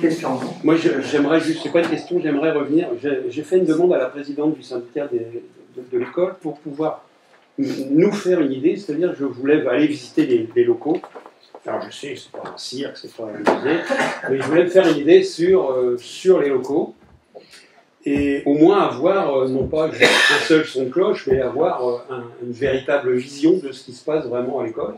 question, non? Moi, j'aimerais juste, c'est pas une question, j'aimerais revenir. J'ai fait une demande à la présidente du syndicat de l'école pour pouvoir nous faire une idée, c'est-à-dire que je voulais aller visiter les locaux. Alors je sais, c'est pas un cirque, c'est pas un musée, mais je voulais me faire une idée sur les locaux et au moins avoir, non pas juste un seul son de cloche, mais avoir une véritable vision de ce qui se passe vraiment à l'école.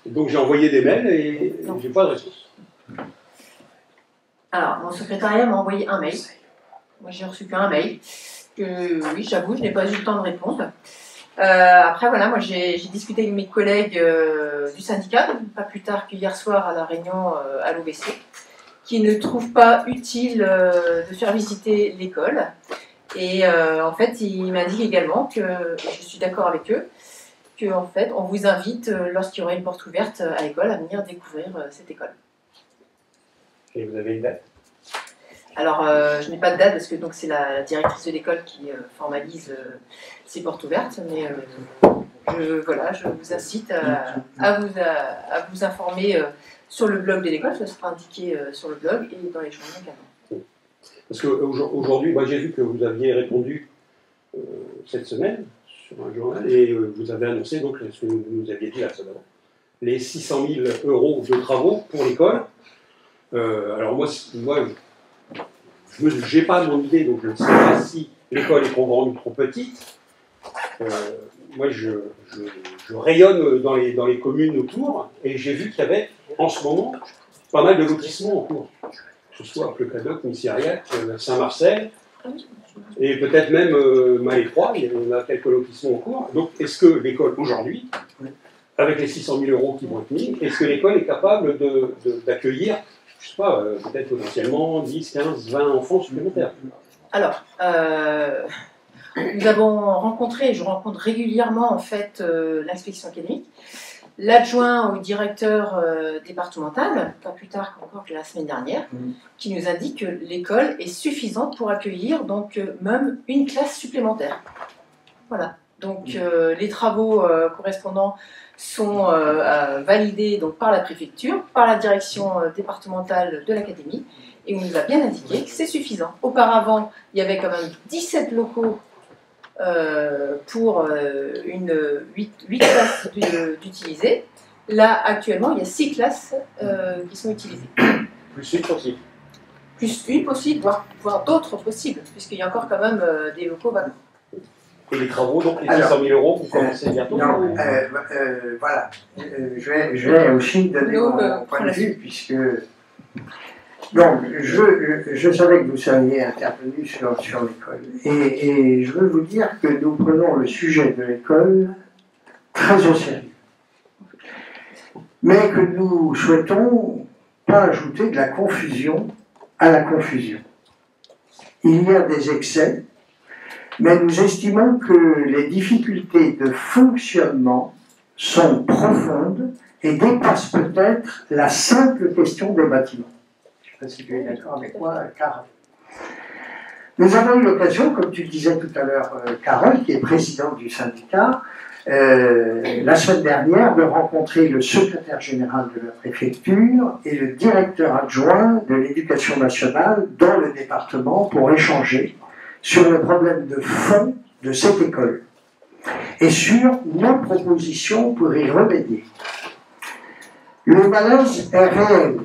Donc j'ai envoyé des mails et j'ai pas de réponse. Alors, mon secrétariat m'a envoyé un mail. Moi, j'ai reçu qu'un mail. Oui, j'avoue, je n'ai pas eu le temps de répondre. Après, voilà, moi, j'ai discuté avec mes collègues du syndicat, pas plus tard qu'hier soir à la réunion à l'OBC, qui ne trouvent pas utile de faire visiter l'école. Et en fait, ils m'indiquent également que, et je suis d'accord avec eux, qu'en fait, on vous invite, lorsqu'il y aura une porte ouverte à l'école, à venir découvrir cette école. Et vous avez une date? Alors, je n'ai pas de date parce que c'est la directrice de l'école qui formalise ces portes ouvertes, mais je vous incite à vous informer sur le blog de l'école, ça sera indiqué sur le blog et dans les journaux également. Parce qu'aujourd'hui, moi j'ai vu que vous aviez répondu cette semaine sur un journal et vous avez annoncé donc ce que vous nous aviez dit la semaine avant, les 600 000 € de travaux pour l'école. Alors moi je n'ai pas mon idée, donc je ne sais pas si l'école est trop grande ou trop petite. Moi, je rayonne dans les communes autour, et j'ai vu qu'il y avait, en ce moment, pas mal de lotissements en cours. Que ce soit Pleucadoc, Missiriac, Saint-Marcel, et peut-être même Malétroit, il y a quelques lotissements en cours. Donc, est-ce que l'école, aujourd'hui, avec les 600 000 € qui vont être mis, est-ce que l'école est capable d'accueillir, je ne sais pas, peut-être potentiellement 10, 15, 20 enfants supplémentaires? Alors, nous avons rencontré, et je rencontre régulièrement en fait l'inspection académique, l'adjoint au directeur départemental, pas plus tard qu'encore que la semaine dernière, qui nous indique que l'école est suffisante pour accueillir donc même une classe supplémentaire. Voilà. Donc les travaux correspondants sont validés donc, par la préfecture, par la direction départementale de l'académie, et on nous a bien indiqué que c'est suffisant. Auparavant, il y avait quand même 17 locaux pour 8 classes d'utiliser. Là, actuellement, il y a 6 classes qui sont utilisées. Plus une possible. Plus une possible, voire d'autres possibles, puisqu'il y a encore quand même des locaux vacants. Et les travaux, donc les 600 000 €, vous commencez bientôt? Non, voilà. Je vais aussi donner mon point de vue, puisque... Donc, je savais que vous seriez intervenu sur l'école. Et je veux vous dire que nous prenons le sujet de l'école très au sérieux. Mais que nous souhaitons pas ajouter de la confusion à la confusion. Il y a des excès, mais nous estimons que les difficultés de fonctionnement sont profondes et dépassent peut-être la simple question des bâtiments. Je ne sais pas si tu es d'accord avec moi, Carole. Nous avons eu l'occasion, comme tu le disais tout à l'heure, Carole, qui est présidente du syndicat, la semaine dernière, de rencontrer le secrétaire général de la préfecture et le directeur adjoint de l'éducation nationale dans le département pour échanger sur le problème de fond de cette école et sur nos propositions pour y remédier. Le malaise est réel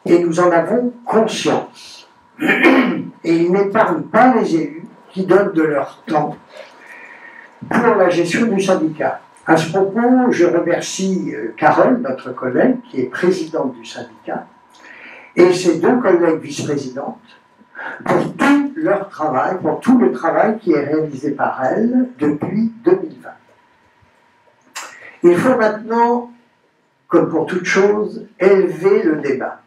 et nous en avons conscience. Et il n'épargne pas les élus qui donnent de leur temps pour la gestion du syndicat. À ce propos, je remercie Carole, notre collègue, qui est présidente du syndicat, et ses 2 collègues vice-présidentes, pour tout leur travail, pour tout le travail qui est réalisé par elles depuis 2020. Il faut maintenant, comme pour toute chose, élever le débat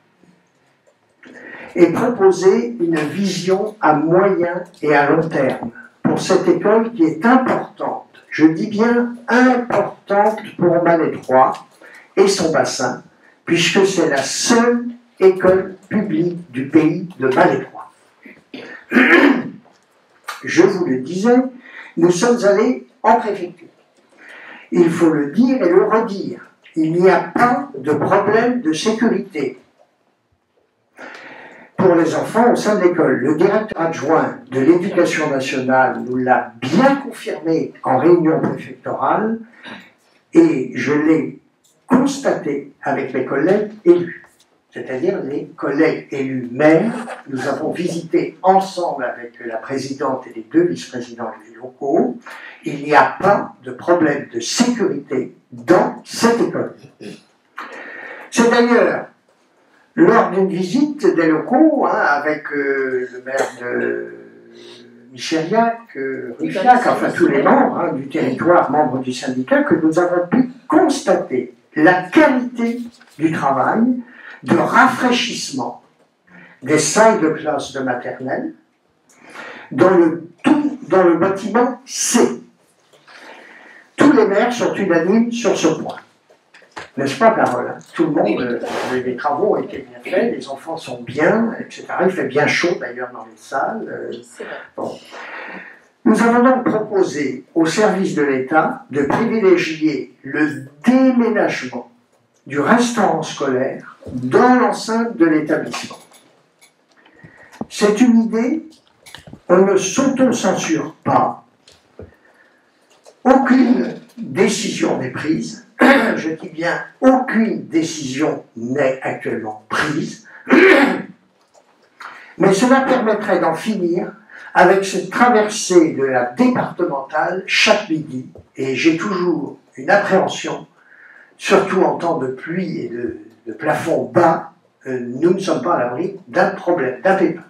et proposer une vision à moyen et à long terme pour cette école qui est importante, je dis bien importante pour Malétroit et son bassin, puisque c'est la seule école publique du pays de Malétroit. Je vous le disais, nous sommes allés en préfecture. Il faut le dire et le redire. Il n'y a pas de problème de sécurité. pour les enfants au sein de l'école. Le directeur adjoint de l'Éducation nationale nous l'a bien confirmé en réunion préfectorale et je l'ai constaté avec mes collègues élus, c'est-à-dire les collègues élus maires. Nous avons visité ensemble avec la présidente et les 2 vice-présidents des locaux. Il n'y a pas de problème de sécurité dans cette école. C'est d'ailleurs lors d'une visite des locaux avec le maire de Michériac, Ruffiac, enfin tous les membres du territoire, membres du syndicat, que nous avons pu constater la qualité du travail de rafraîchissement des salles de classe de maternelle dans le bâtiment C. Tous les maires sont unanimes sur ce point. N'est-ce pas, Carole? Tout le monde, les travaux ont été bien faits, les enfants sont bien, etc. Il fait bien chaud d'ailleurs dans les salles. Bon. Nous avons donc proposé au service de l'État de privilégier le déménagement du restaurant scolaire dans l'enceinte de l'établissement. C'est une idée, on ne s'auto-censure pas. Aucune décision n'est prise. Je dis bien, aucune décision n'est actuellement prise, mais cela permettrait d'en finir avec cette traversée de la départementale chaque midi, et j'ai toujours une appréhension, surtout en temps de pluie et de plafond bas, nous ne sommes pas à l'abri d'un problème, d'un pépin.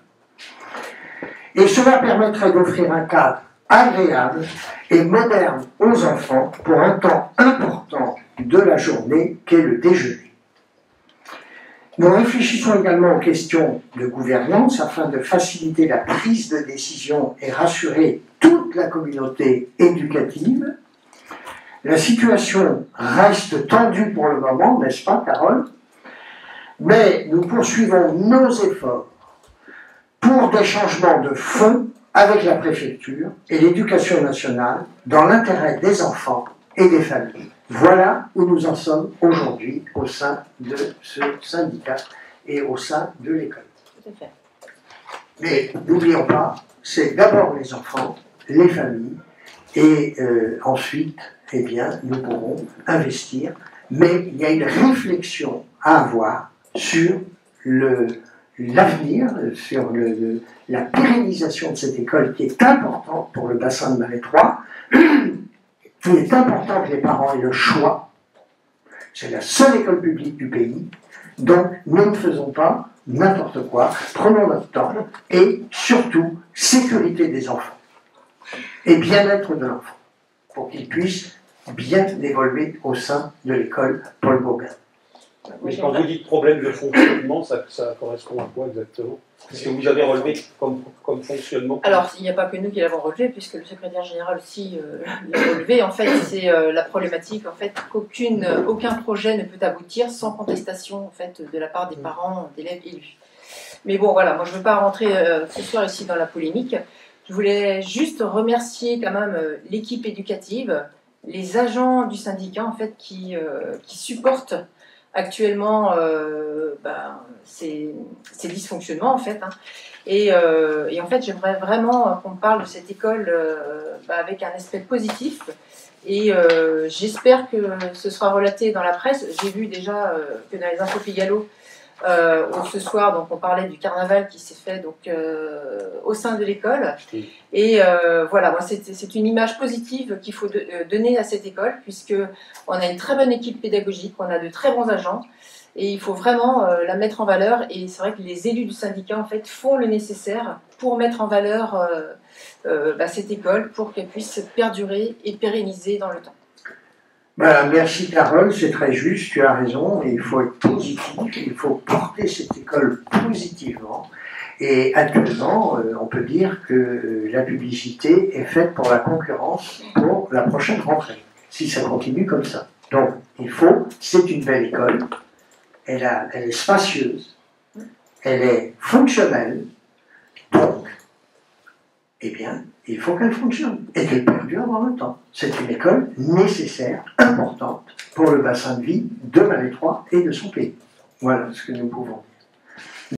Et cela permettrait d'offrir un cadre agréable et moderne aux enfants pour un temps important de la journée qu'est le déjeuner. Nous réfléchissons également aux questions de gouvernance afin de faciliter la prise de décision et rassurer toute la communauté éducative. La situation reste tendue pour le moment, n'est-ce pas, Carole? Mais nous poursuivons nos efforts pour des changements de fond avec la préfecture et l'éducation nationale dans l'intérêt des enfants et des familles. Voilà où nous en sommes aujourd'hui au sein de ce syndicat et au sein de l'école. Mais n'oublions pas, c'est d'abord les enfants, les familles, et ensuite, eh bien, nous pourrons investir. Mais il y a une réflexion à avoir sur l'avenir, sur la pérennisation de cette école qui est importante pour le bassin de Malétroit. Il est important que les parents aient le choix. C'est la seule école publique du pays. Donc, nous ne faisons pas n'importe quoi. Prenons notre temps. Et surtout, sécurité des enfants. Et bien-être de l'enfant. Pour qu'il puisse bien évoluer au sein de l'école Paul Gauguin. Mais quand vous dites problème de fonctionnement, ça correspond à quoi exactement? Ce que vous avez relevé comme fonctionnement? Alors, il n'y a pas que nous qui l'avons relevé, puisque le secrétaire général aussi l'a relevé. En fait, c'est la problématique en fait, qu'aucun projet ne peut aboutir sans contestation en fait, de la part des parents, d'élèves élus. Mais bon, voilà, moi je ne veux pas rentrer ce soir ici dans la polémique. Je voulais juste remercier quand même l'équipe éducative, les agents du syndicat en fait, qui supportent actuellement ces dysfonctionnements en fait. Et en fait, j'aimerais vraiment qu'on parle de cette école avec un aspect positif. Et j'espère que ce sera relaté dans la presse. J'ai vu déjà que dans les Infos Figaro, ce soir, donc, on parlait du carnaval qui s'est fait donc, au sein de l'école. Et voilà, moi, c'est une image positive qu'il faut donner à cette école, puisqu'on a une très bonne équipe pédagogique, on a de très bons agents, et il faut vraiment la mettre en valeur. Et c'est vrai que les élus du syndicat en fait, font le nécessaire pour mettre en valeur cette école, pour qu'elle puisse perdurer et pérenniser dans le temps. Merci Carole, c'est très juste, tu as raison, il faut être positif, il faut porter cette école positivement. Et actuellement, on peut dire que la publicité est faite pour la concurrence pour la prochaine rentrée, si ça continue comme ça. Donc, c'est une belle école, elle est spacieuse, elle est fonctionnelle, donc, eh bien, il faut qu'elle fonctionne et qu'elle perdure dans le temps. C'est une école nécessaire, importante pour le bassin de vie de Malétroit et de son pays. Voilà ce que nous pouvons dire.